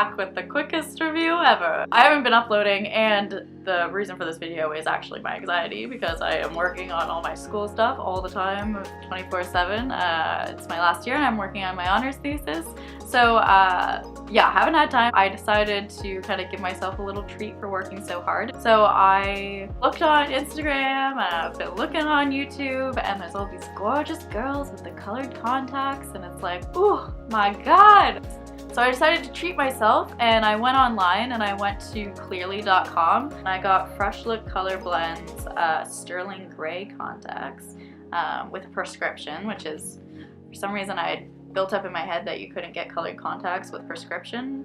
back with the quickest review ever. I haven't been uploading, and the reason for this video is actually my anxiety because I am working on all my school stuff all the time, 24/7. It's my last year and I'm working on my honors thesis. So yeah, haven't had time. I decided to kind of give myself a little treat for working so hard. So I looked on Instagram and I've been looking on YouTube, and there's all these gorgeous girls with the colored contacts, and it's like, oh my god. So I decided to treat myself, and I went online and I went to clearly.com and I got Freshlook Colourblends sterling gray contacts with a prescription, which is, for some reason I built up in my head that you couldn't get colored contacts with prescription.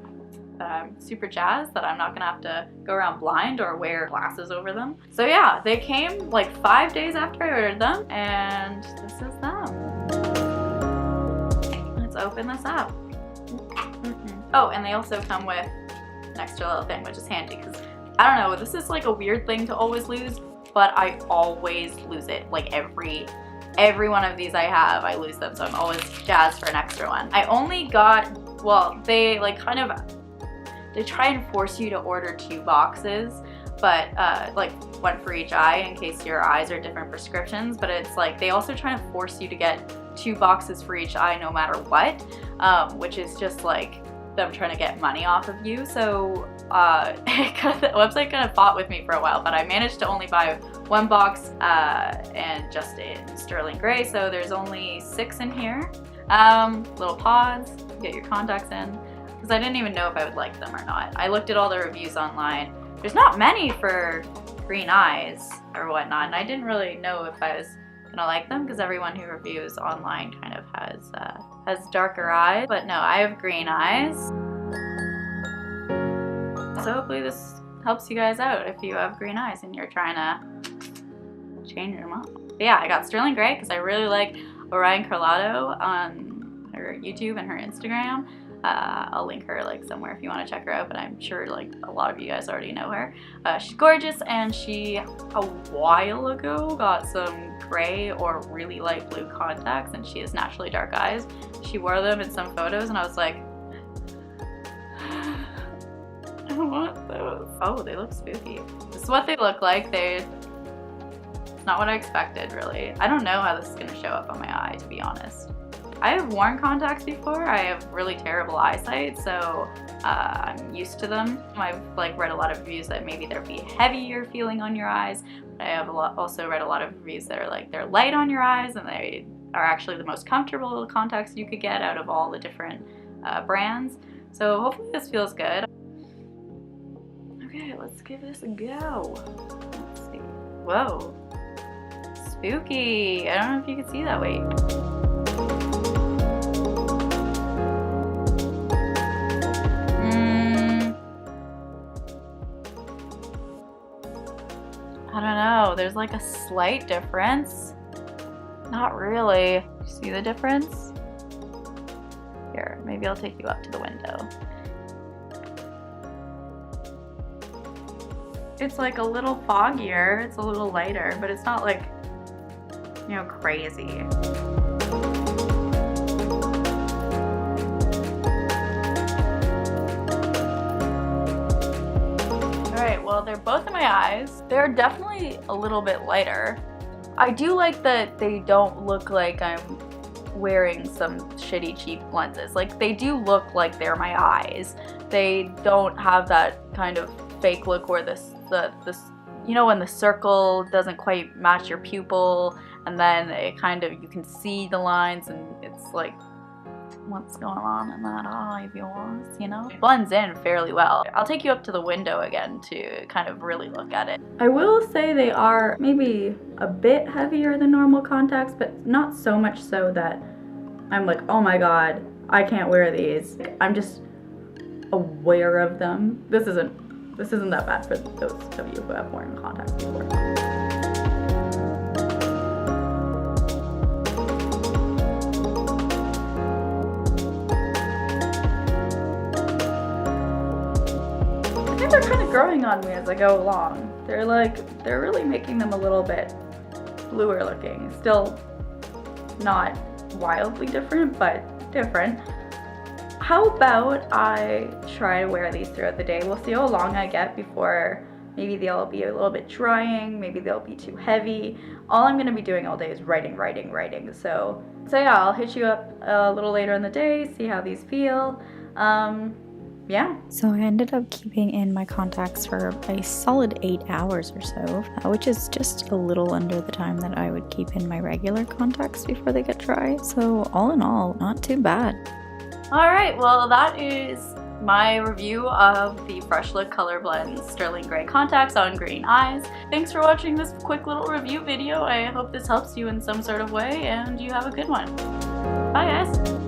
I'm super jazzed that I'm not gonna have to go around blind or wear glasses over them. So yeah, they came like 5 days after I ordered them, and this is them. Let's open this up. Oh, and they also come with an extra little thing, which is handy because, I don't know, this is like a weird thing to always lose, but I always lose it. Like every one of these I have, I lose them, so I'm always jazzed for an extra one. I only got, well, they like kind of, they try and force you to order 2 boxes, but like one for each eye in case your eyes are different prescriptions, but it's like they also try to force you to get 2 boxes for each eye no matter what, which is just like them trying to get money off of you. So the website kind of fought with me for a while, but I managed to only buy 1 box and just in sterling gray, so there's only 6 in here. Little pods, get your contacts in, because I didn't even know if I would like them or not. I looked at all the reviews online. There's not many for green eyes or whatnot, and I didn't really know if I was gonna like them because everyone who reviews online kind of has darker eyes. But no, I have green eyes. So hopefully this helps you guys out if you have green eyes and you're trying to change them up. But yeah, I got sterling gray because I really like Orion Carloto on her YouTube and her Instagram. I'll link her like somewhere if you want to check her out, but I'm sure like a lot of you guys already know her. She's gorgeous, and she a while ago got some gray or really light blue contacts, and she has naturally dark eyes. She wore them in some photos and I was like, I want those. Oh, they look spooky. This is what they look like. It's not what I expected, really. I don't know how this is going to show up on my eye, to be honest. I have worn contacts before. I have really terrible eyesight, so I'm used to them. I've like read a lot of reviews that maybe there'd be heavier feeling on your eyes. But I have also read a lot of reviews that are like they're light on your eyes, and they are actually the most comfortable contacts you could get out of all the different brands. So hopefully this feels good. Okay, let's give this a go. Let's see. Whoa, spooky. I don't know if you can see that. Wait. I don't know, there's like a slight difference. Not really. See the difference? Here, maybe I'll take you up to the window. It's like a little foggier, it's a little lighter, but it's not like, you know, crazy. Well, they're both in my eyes. They're definitely a little bit lighter. I do like that they don't look like I'm wearing some shitty cheap lenses. Like, they do look like they're my eyes. They don't have that kind of fake look where this you know, when the circle doesn't quite match your pupil, and then it kind of, you can see the lines, and it's like, what's going on in that eye of yours, you know? It blends in fairly well. I'll take you up to the window again to kind of really look at it. I will say they are maybe a bit heavier than normal contacts, but not so much so that I'm like, oh my god, I can't wear these. I'm just aware of them. This isn't that bad for those of you who have worn contacts before. They're kind of growing on me as I go along. They're really making them a little bit bluer looking. Still not wildly different, but different. how about I try to wear these throughout the day? We'll see how long I get before maybe they'll be a little bit drying, maybe they'll be too heavy. All I'm gonna be doing all day is writing. So yeah, I'll hit you up a little later in the day, see how these feel. Yeah. So I ended up keeping in my contacts for a solid 8 hours or so, which is just a little under the time that I would keep in my regular contacts before they get dry. So all in all, not too bad. Alright, well that is my review of the Freshlook Colourblends Sterling Grey Contacts on green eyes. Thanks for watching this quick little review video. I hope this helps you in some sort of way, and you have a good one. Bye guys!